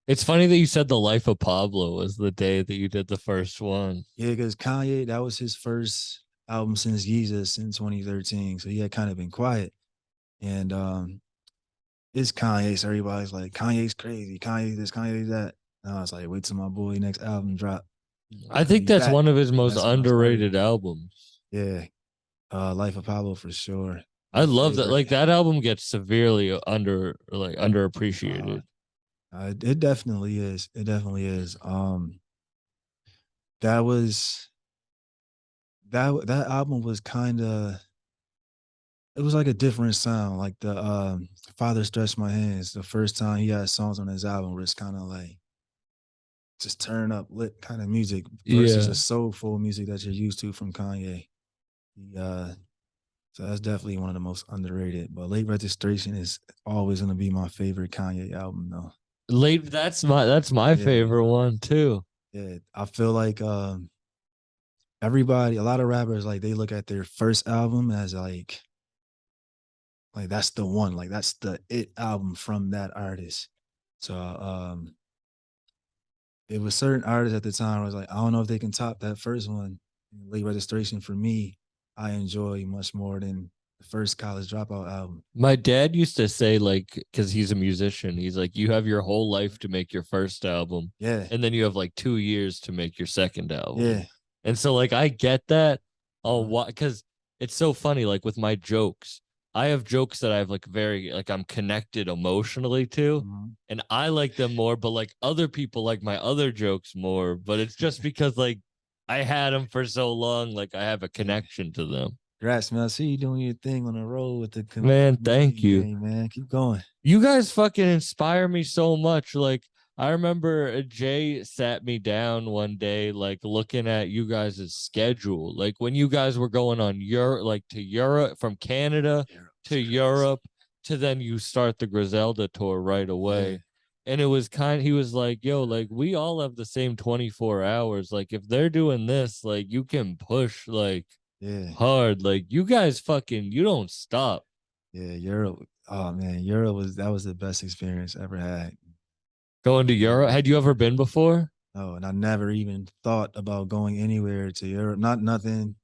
It's funny that you said The Life of Pablo was the day that you did the first one. Yeah, because Kanye, that was his first album since Jesus in 2013. So he had kind of been quiet. And it's Kanye. So everybody's like, Kanye's crazy. Kanye this, Kanye that. And I was like, wait till my boy next album drop. I He'll think be that's back. one of his And most that's when I started. underrated albums. Yeah. Life of Pablo for sure. I My love that. favorite. Like that album gets severely Uh, underappreciated. it definitely is. It definitely is. That was that album was kind of it was like a different sound. Like the Father Stretched My Hands, the first time he had songs on his album where it's kind of like just turn up lit kind of music versus Yeah. a soulful music that you're used to from Kanye. He, so that's definitely one of the most underrated. But Late Registration is always gonna be my favorite Kanye album though. Late that's my Yeah, favorite one too. yeah. I feel like everybody, a lot of rappers, like they look at their first album as like that's the one, like that's the it album from that artist. So it was certain artists at the time I was like, I don't know if they can top that first one. Late Registration for me, I enjoy much more than the first College Dropout album. My dad used to say, like, because he's a musician, he's like, you have your whole life to make your first album, Yeah, and then you have like 2 years to make your second album. yeah. And so, like, I get that. Oh, Uh-huh. why? Because it's so funny. Like with my jokes, I have jokes that I've like very like I'm connected emotionally to, Mhm. and I like them more. But like other people like my other jokes more. But it's just because like I had them for so long, like I have a Yeah. connection to them. Congrats, man. I see you doing your thing on the road with the Man, thank community you. thing, man. Keep going. You guys fucking inspire me so much. Like I remember Jay sat me down one day, like looking at you guys' schedule. Like when you guys were going on Europe, like to Europe from Canada Yeah, to it's crazy. Europe to then you start the Griselda tour right Yeah. away. And it was he was like, yo, like we all have the same 24 hours. Like if they're doing this, like you can push like Yeah, hard. Like you guys fucking you don't stop. yeah, Europe. Oh man, Europe was that was the best experience I ever had. Going to Europe. Europe. Had you ever been before? Oh, and I never even thought about going anywhere to Europe. Not nothing.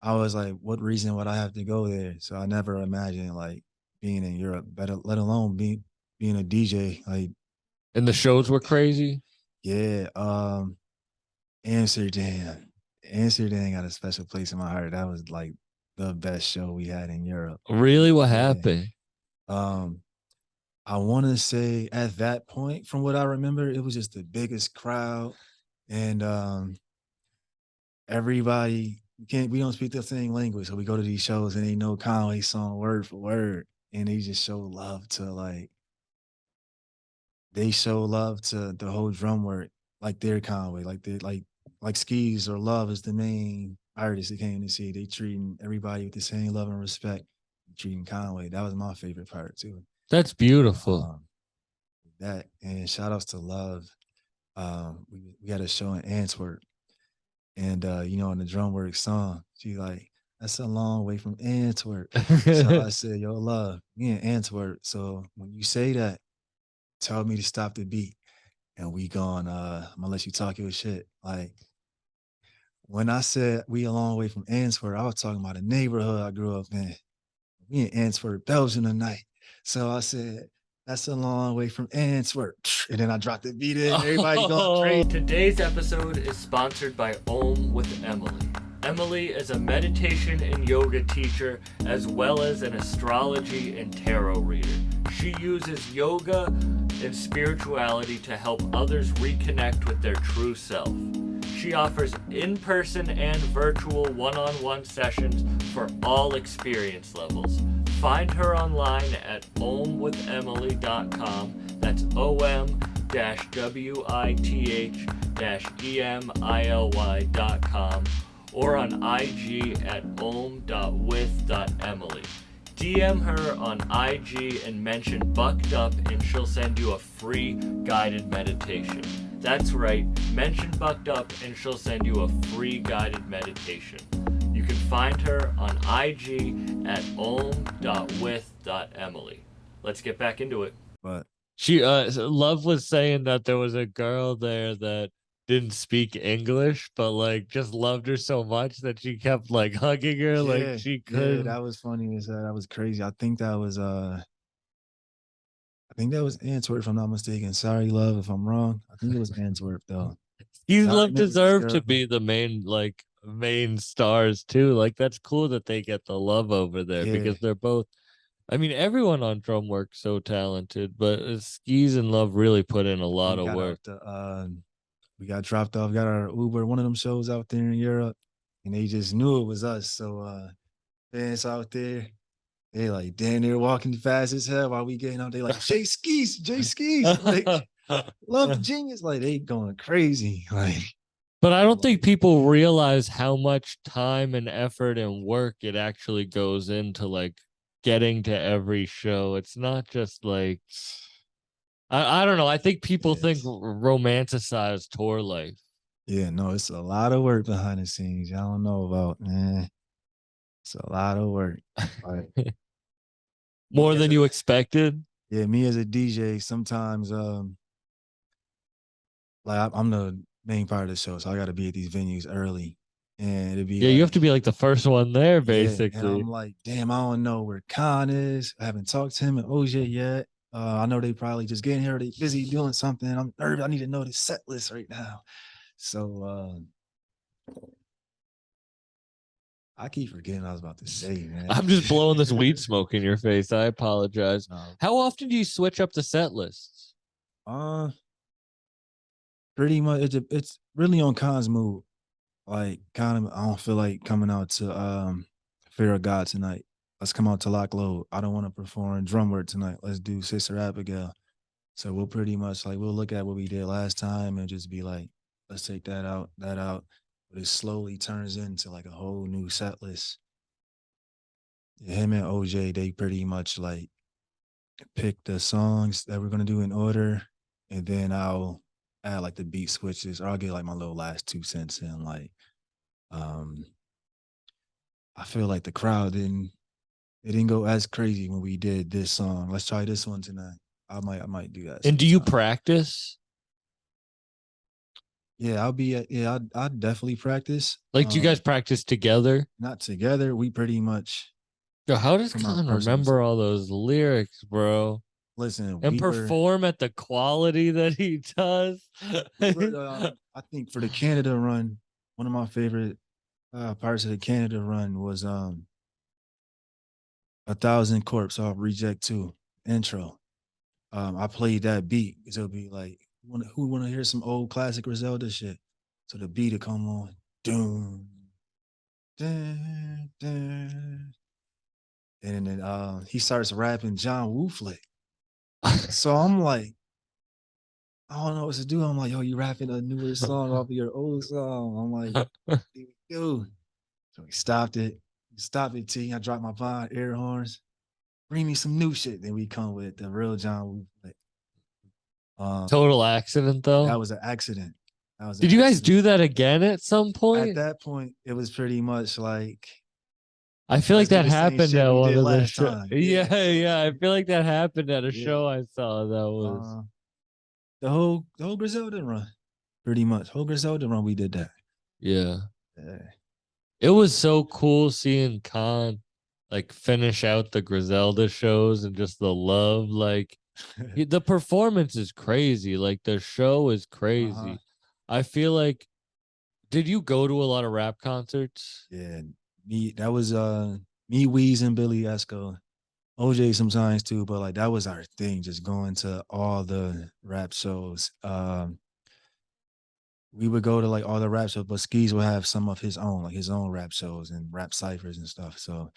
I was like, what reason would I have to go there? So I never imagined like being in Europe, but let alone being a DJ. Like, And the shows were crazy. yeah, Amsterdam. Amsterdam got a special place in my heart. That was like the best show we had in Europe. Really? What Yeah. happened? Um, I want to say at that point, from what I remember, it was just the biggest crowd, and everybody we don't speak the same language, so we go to these shows and they know Conway song word for word, and they just show love to like they show love to the whole drum work, like their Conway, like they like Skis or Love is the main artist that came to see. They treating everybody with the same love and respect, treating Conway. That was my favorite part too. That's beautiful. Um, that and shout outs to Love. We had a show in Antwerp, and you know, in the Drumwork song, she like, that's a long way from Antwerp. So I said, yo, Love, me in Antwerp. So when you say that, tell me to stop the beat. And we gone, I'm gonna let you talk your shit. Like when I said we a long way from Antwerp, I was talking about the neighborhood I grew up in. We in Antwerp, Belgium tonight. So I said, that's a long way from Antwerp. And then I dropped the beat in, everybody going Oh, crazy. Today's episode is sponsored by Om with Emily. Emily is a meditation and yoga teacher as well as an astrology and tarot reader. She uses yoga and spirituality to help others reconnect with their true self. She offers in-person and virtual one-on-one sessions for all experience levels. Find her online at omwithemily.com. That's OM-WITH-EMILY.com or on IG at om.with.emily. DM her on IG and mention Bucked Up and she'll send you a free guided meditation. That's right, mention Bucked Up and she'll send you a free guided meditation. You can find her on IG at om.with.emily. Let's get back into it. But she Love was saying that there was a girl there that didn't speak English, but like just loved her so much that she kept like hugging her like yeah, she yeah, could. that was funny as that was crazy. I think that was Antwerp, if I'm not mistaken. Sorry, Love, if I'm wrong. I think it was Antwerp though. He's But I Love remember this deserve to girl. be the main stars too. Like that's cool that they get the love over there Yeah, because they're both. I mean, everyone on Drumwork's so talented, but Skis and Love really put in a lot we of got work. out the we got dropped off, got our Uber, one of them shows out there in Europe, and they just knew it was us. So fans out there, they like damn near walking fast as hell while we getting out. They like Jay Skis, like Love the Genius, like they going crazy. Like But I don't think like people realize how much time and effort and work it actually goes into like getting to every show. It's not just like I don't know. I think it people think is. romanticize tour life Yeah, no, it's a lot of work behind the scenes. Y'all don't know about, man. It's a lot of work. Like me more as than a you expected. me as a DJ, sometimes like I'm the main part of the show, so I gotta be at these venues early. And it'd be Yeah, you have to like, be like the first one there, yeah. And basically. I'm like, damn, I don't know where Khan is. I haven't talked to him and OJ yet. I know they probably just getting here, they busy doing something. I'm nervous. I need to know the set list right now. So I keep forgetting what I was about to say, man. I'm just blowing this weed smoke in your face. I apologize. No. How often do you switch up the set lists? Uh Pretty much it's really on Khan's mood. Like kind of I don't feel like coming out to Fear of God tonight. Let's come out to Lock Load. I don't want to perform Drumwork tonight. Let's do Sister Abigail. So we'll pretty much like we'll look at what we did last time and just be like, let's take that out, that out. But it slowly turns into like a whole new set list. Him and OJ, they pretty much like pick the songs that we're gonna do in order. and then I'll add like the beat switches, or I'll get like my little last 2 cents in. Like, um, I feel like the crowd didn't it didn't go as crazy when we did this song. Let's try this one tonight. I might do that And do you sometime. practice? Yeah, I'll be yeah, I'll definitely practice. Like, do you guys practice together? Not together. We pretty much Yo, how does from our Khan personal remember all those lyrics, bro? listen, And perform at the quality that he does? we were I think for the Canada run, one of my favorite parts of the Canada run was 1,000 Corpse off Reject 2 intro. I played that beat because it'll be like, who want to hear some old classic Griselda shit? So the beat will come on, doom, dun, dun, and then he starts rapping John Woo Flick. So I'm like, I don't know what to do. I'm like, yo, you rapping a newer song off of your old song. I'm like, here we go. So he stopped it. Stop it, T. I dropped my vibe, air horns. Bring me some new shit. Then we come with the real John Woo Flick. Total accident, That though. was an accident. That was an Did you guys accident. do that again at some At point? that point, it was pretty much like, I feel like let's do that the same happened shit at we one did of the last show. time. Yeah. Yeah, So yeah. I feel like that happened at a yeah. show I saw that was. Uh, the whole Griselda run. Pretty much. Whole Griselda run, we did that. Yeah. Yeah. It was so cool seeing Khan like finish out the Griselda shows and just the love. Like, the performance is crazy. Like, the show is Uh-huh. crazy. I feel like, did you go to a lot of rap concerts? Yeah. That was me, Weez, and Billy Esco. OJ sometimes too, but like that was our thing, just going to all the rap shows. We would go to like all the rap shows, but Skis would have some of his own, like his own rap shows and rap ciphers and stuff. So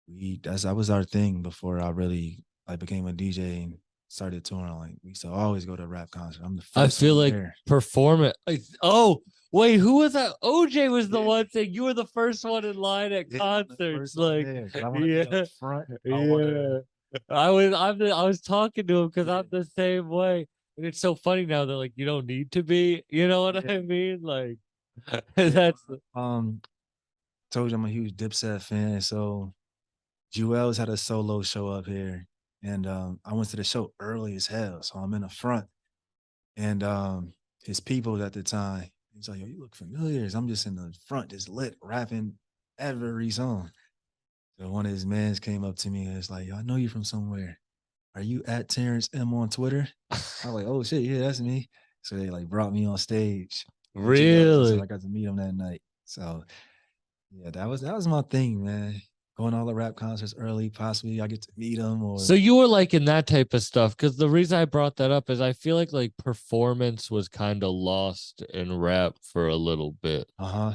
that was our thing before I really like became a DJ and started touring. Like we used to always go to a rap concert. I'm the I first feel one like there. performance. Oh, wait, who was that? OJ was the Yeah, one saying you were the first one in line at yeah, I'm the concerts. first one Like, there because I want to be up yeah, front. I want to. yeah. I was talking to him because Yeah, I'm the same way. And it's so funny now that like you don't need to be. You know what yeah, I mean? Like, yeah. that's Told you I'm a huge Dipset fan, so Jewels had a solo show up here, and I went to the show early as hell, so I'm in the front, and his people at the time, he's like, "Yo, you look familiar." I'm just in the front, just lit, rapping every song. So one of his mans came up to me and was like, "Yo, I know you from somewhere. Are you at Terrence M on Twitter?" I was like, "Oh shit, yeah, that's me." So they like brought me on stage with Jewels, and so really. I got to meet him that night. So yeah, that was my thing, man. Going to all the rap concerts early, possibly I get to meet them So or you were like in that type of stuff because the reason I brought that up is I feel like performance was kind of lost in rap for a little bit. uh-huh.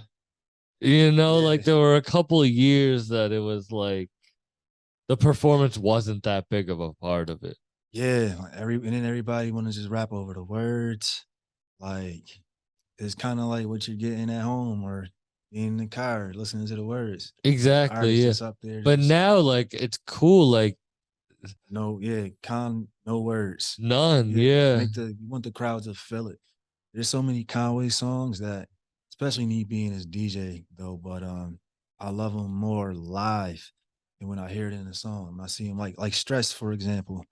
Like Yeah. there were a couple of years that it was like the performance wasn't that big of a part of it. Yeah. Like and then everybody want to just rap over the words. Like it's kind of like what you're getting at home or in the car listening to the words. The Exactly, artist yeah. just up there But just now like it's cool, like no, yeah, no words. none, Yeah, yeah. you want the crowd to feel it. There's so many Conway songs that, especially me being his DJ though, but I love them more live than when I hear it in a song. I see him like Stress, for example.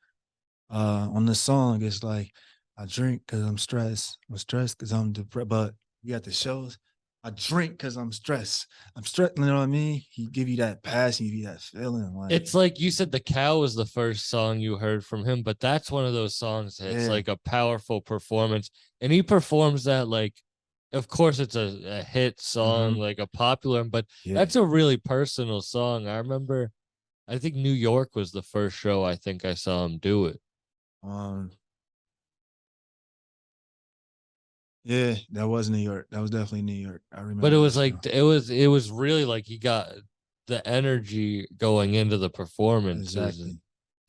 On the song, it's like I drink because I'm stressed. I'm stressed because I'm depressed. But we got the shows. I drink because I'm stressed. I'm stressed. You know what I mean? He give you that passion, give you that feeling. Like, It's like you said the cow was the first song you heard from him, but that's one of those songs that's yeah, like a powerful performance. And he performs that like of course it's a hit song, mm-hmm, like a popular, but yeah. that's a really personal song. I remember I think New York was the first show I think I saw him do it. Um, yeah, that was New York. That was definitely New York. I But it remember that was show. like it was really like he got the energy going into the performances, Exactly,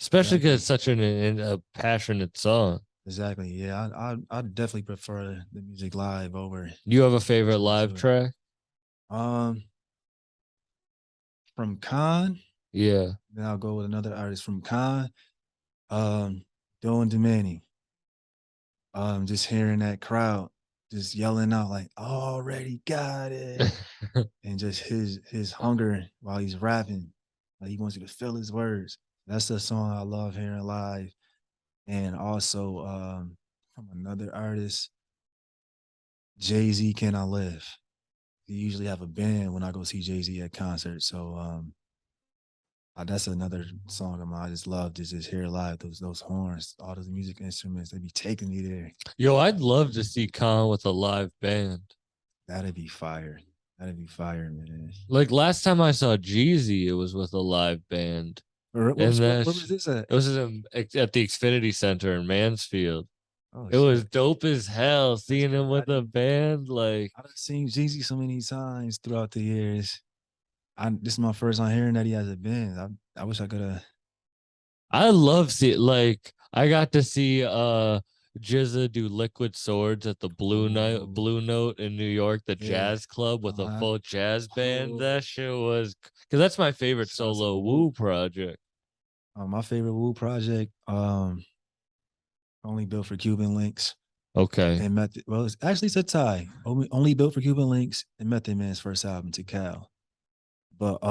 especially because it's exactly, such a passionate song. exactly. Yeah, I definitely prefer the music live over You have a favorite listening live to it. track? Um, from Khan, Yeah. then I'll go with another artist from Khan. Um, Dylan Demani. just hearing that crowd just yelling out like already got it, and just his hunger while he's rapping, like he wants you to feel his words. That's the song I love hearing live. And also from another artist, Jay-Z, Can I Live? He usually have a band when I go see Jay-Z at concerts. So that's another song of mine I just love to just hear live. Those horns, all those music instruments, they be taking me there. Yo, I'd love to see Khan with a live band. That'd be fire. That'd be fire, man. Like last time I saw Jeezy, it was with a live band, Or and where was this at? it was at the Xfinity Center in Mansfield. Oh It was shit. dope as hell That's seeing him with a crazy. band. Like I've seen Jeezy so many times throughout the years. This is my first time hearing that he has a band. I wish I could have. I love see like I got to see Jizza do Liquid Swords at the Oh Blue Note in New York, the yeah. jazz club with a Uh-huh. full jazz band. Oh, That shit was because that's my favorite shout out to solo Woo. woo project. My favorite Woo project, only built for Cuban links Okay. and Method. Well, it's a tie. Only built for Cuban links and Method Man's first album to Cal. But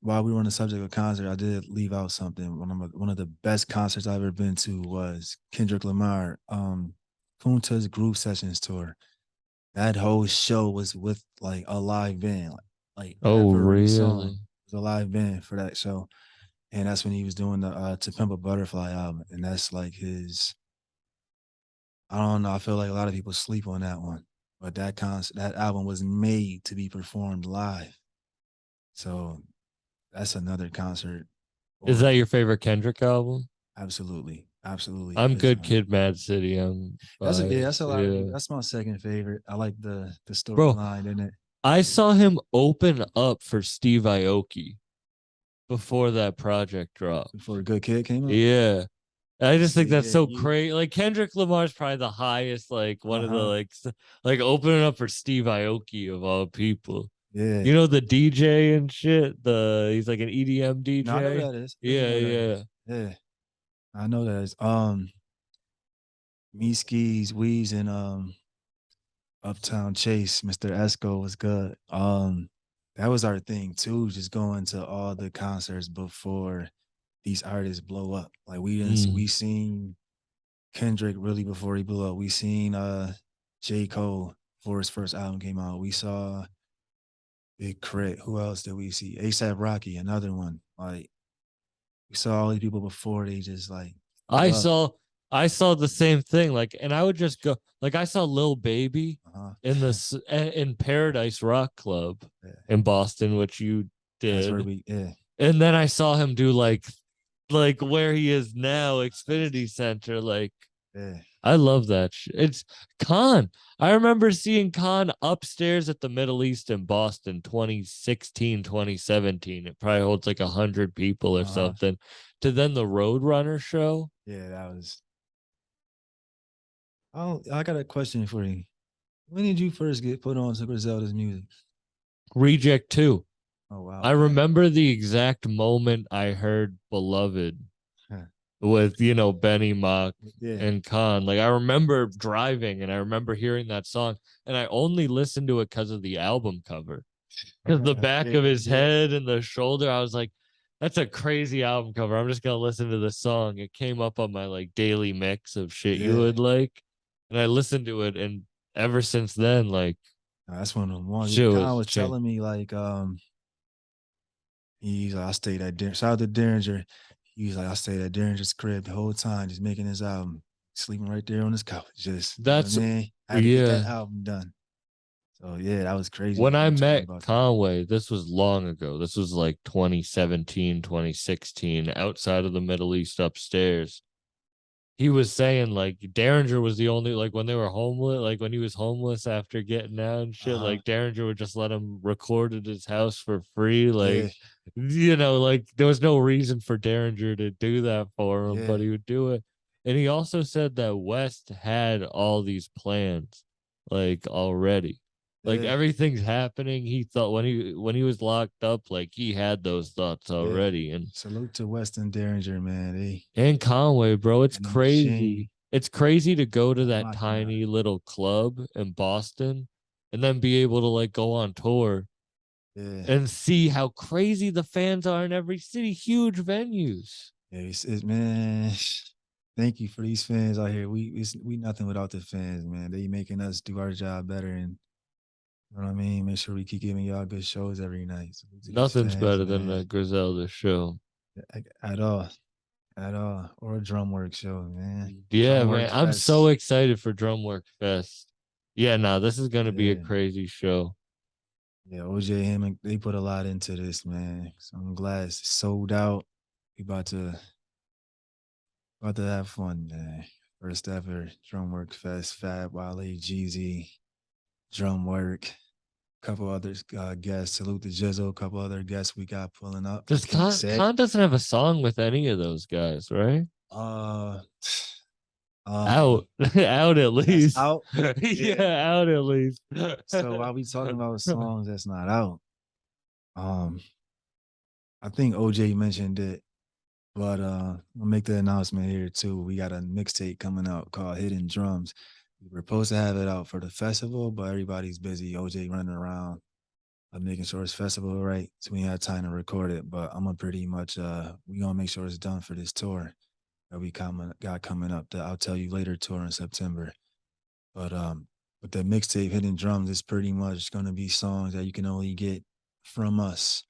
while we were on the subject of concert, I did leave out something. One of the best concerts I've ever been to was Kendrick Lamar, Kunta's Groove Sessions tour. That whole show was with like a live band, like Oh, every really? song was a live band for that show. And that's when he was doing the To Pimp a Butterfly album, and that's like his. I don't know. I feel like a lot of people sleep on that one, but that album was made to be performed live. So that's another concert. Is Or that your favorite Kendrick album? absolutely, absolutely. I'm Because Good Kid, Mad City. I'm that's a biased. lot of people. Yeah, That's my second favorite. I like the bro. storyline in it. I saw him open up for Steve Aoki before that project dropped. Before Good Kid came out. Yeah. I just think that's Yeah, so crazy. Like Kendrick Lamar's probably the highest, like one uh of the huh. like opening up for Steve Aoki of all people. Yeah. You know the DJ and shit. He's like an EDM No, I know DJ. that is. I Yeah, know that yeah. is. Yeah, I know that is. Me skis, Weeze, and Uptown Chase, Mr. Esco was good. That was our thing too, just going to all the concerts before these artists blow up. Like we Mm. seen Kendrick really before he blew up. We seen J. Cole before his first album came out. We saw Big Crit. Who else did we see? ASAP Rocky, another one. Like we saw all these people before they just like blew I up. saw I saw the same thing. Like, and I would just go like I saw Lil Baby Uh-huh. in Paradise Rock Club Yeah. in Boston, which you That's where did. we yeah. And then I saw him do like where he is now, Xfinity Center. Like Yeah. I love that. It's Khan. I remember seeing Khan upstairs at the Middle East in Boston 2016, 2017. It probably holds like 100 people or Uh-huh. something. To then the Roadrunner show. Yeah, that was I got a question for you. When did you first get put on to Griselda's music? Reject 2. Oh wow. I remember the exact moment I heard Beloved Huh. with, Benny Mock Yeah. and Khan. Like I remember driving and I remember hearing that song and I only listened to it because of the album cover. Because the back Yeah, of his yeah, head and the shoulder, I was like, that's a crazy album cover. I'm just gonna listen to the song. It came up on my like daily mix of shit you yeah. would like. And I listened to it and ever since then, like Nah, that's one of the ones. shit Khan was was changed. telling me like he's like I stayed at shout out to Derringer. He's like I stayed at Derringer's crib the whole time, just making his album, sleeping right there on his couch. Just That's man, I had to get that yeah. album done. So yeah, that was crazy When for I him talking met about that. Conway, this was long ago. This was like 2017, 2016, outside of the Middle East upstairs. He was saying like Derringer was the only like when they were homeless, like when he was homeless after getting out and shit, Uh-huh. like Derringer would just let him record at his house for free. Yeah, Like there was no reason for Derringer to do that for him, yeah, but he would do it. And he also said that West had all these plans like already. Like yeah, everything's happening. He thought when he was locked up, like he had those thoughts yeah. already. And Salute to Weston Derringer, man. and Conway, bro, it's And the machine. crazy. it's crazy to go to I'm that rocking out. tiny little club in Boston and then be able to like go on tour Yeah. and see how crazy the fans are in every city, huge venues. Yeah, man. Thank you for these fans out here. We nothing without the fans, man. They making us do our job better, and you know what I mean. Make sure we keep giving y'all good shows every night. So to these Nothing's fans, better than a man, Griselda show. at all, at all, or a Drumwork show, man. Yeah, Drumwork man. I'm so Fest. excited for Drumwork Fest. Yeah, nah, this is gonna be a Yeah, crazy show. yeah. OJ him and they put a lot into this, man. So I'm glad it's sold out. We about to have fun, man. First ever Drumwork Fest, Fab, Wale, Jeezy, Drumwork, couple others guests. Salute to Jizzle, a couple other guests we got pulling up. Does Like King said. Khan doesn't have a song with any of those guys, right? Uh Out, out at that's least. out. Yeah. Yeah, out at least. So while we talking about songs that's not out, um, I think OJ mentioned it, but I'll make the announcement here too. We got a mixtape coming out called Hidden Drums. We were supposed to have it out for the festival, but everybody's busy. OJ running around making sure it's festival right. So we had time to record it. But I'm gonna pretty much we gonna make sure it's done for this tour that we got coming up. That I'll tell you later tour in September. But with the mixtape Hidden Drums, it's pretty much gonna be songs that you can only get from us.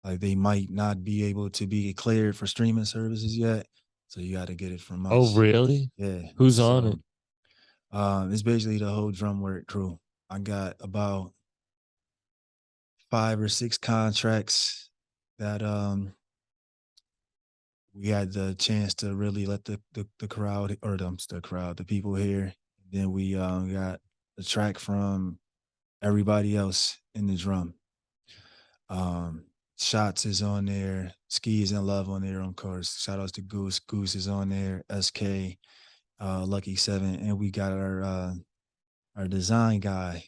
Like they might not be able to be cleared for streaming services yet. So you gotta get it from Oh, us. really? Yeah. Who's on So it? it's basically the whole Drumwork crew. I got about 5 or 6 contracts that we had the chance to really let the crowd or the crowd, the people hear. Then we got a track from everybody else in the drum. Um Shots is on there, Skis and Love on there, of course. Shout outs to Goose. Goose is on there, SK, Lucky Seven, and we got our design guy,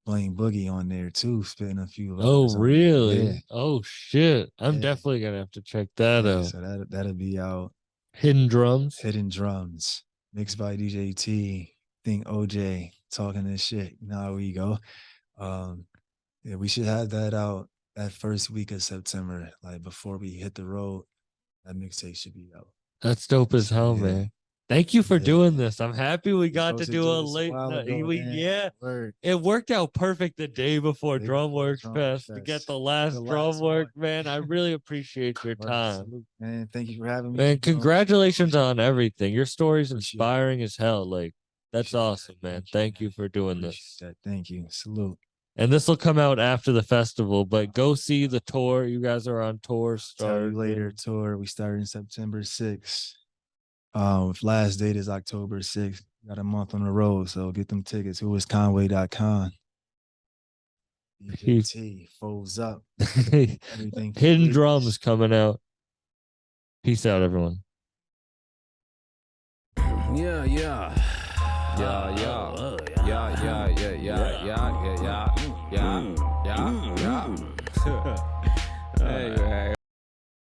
Blaine Boogie on there too, spitting a few Oh, bars on there. Yeah, really? Oh, shit. I'm yeah, definitely gonna have to check that yeah. out. So that'll be out. Hidden Drums. Hidden Drums, mixed by DJ T. Think OJ talking this shit. You know how we go. Um, yeah, we should have that out that first week of September, like before we hit the road. That mixtape should be out. That's dope as So hell, yeah, man. Thank you for yeah. doing this. I'm happy we We got to supposed to do do a this a late while night. ago, man. Yeah, Word. it worked out perfect the day before Day before Drumworks Drumwork Fest to get Fest. the The last last Drumwork, one. man. I really appreciate your Word. time. Salute, man. Thank you for having me. Man, Keep doing what you're congratulations doing. on everything. Your story's Appreciate that. inspiring as hell. Like, that's Appreciate awesome, that. man. Thank you, Thank man. you for doing Appreciate this. that. Thank you. Salute. And this will come out after the festival, but go see the tour. You guys are on tour Tell you later, starting. tour. We started in September 6th. Last date is October 6th. Got a month on the road, so get them tickets. Whoisconway.com. DJT, folds up. Everything Hidden free. Drums coming out. Peace out, everyone. Yeah, yeah. Yeah, yeah. Yeah, yeah, yeah, yeah, yeah, yeah, yeah, yeah, yeah, yeah. Hey, hey.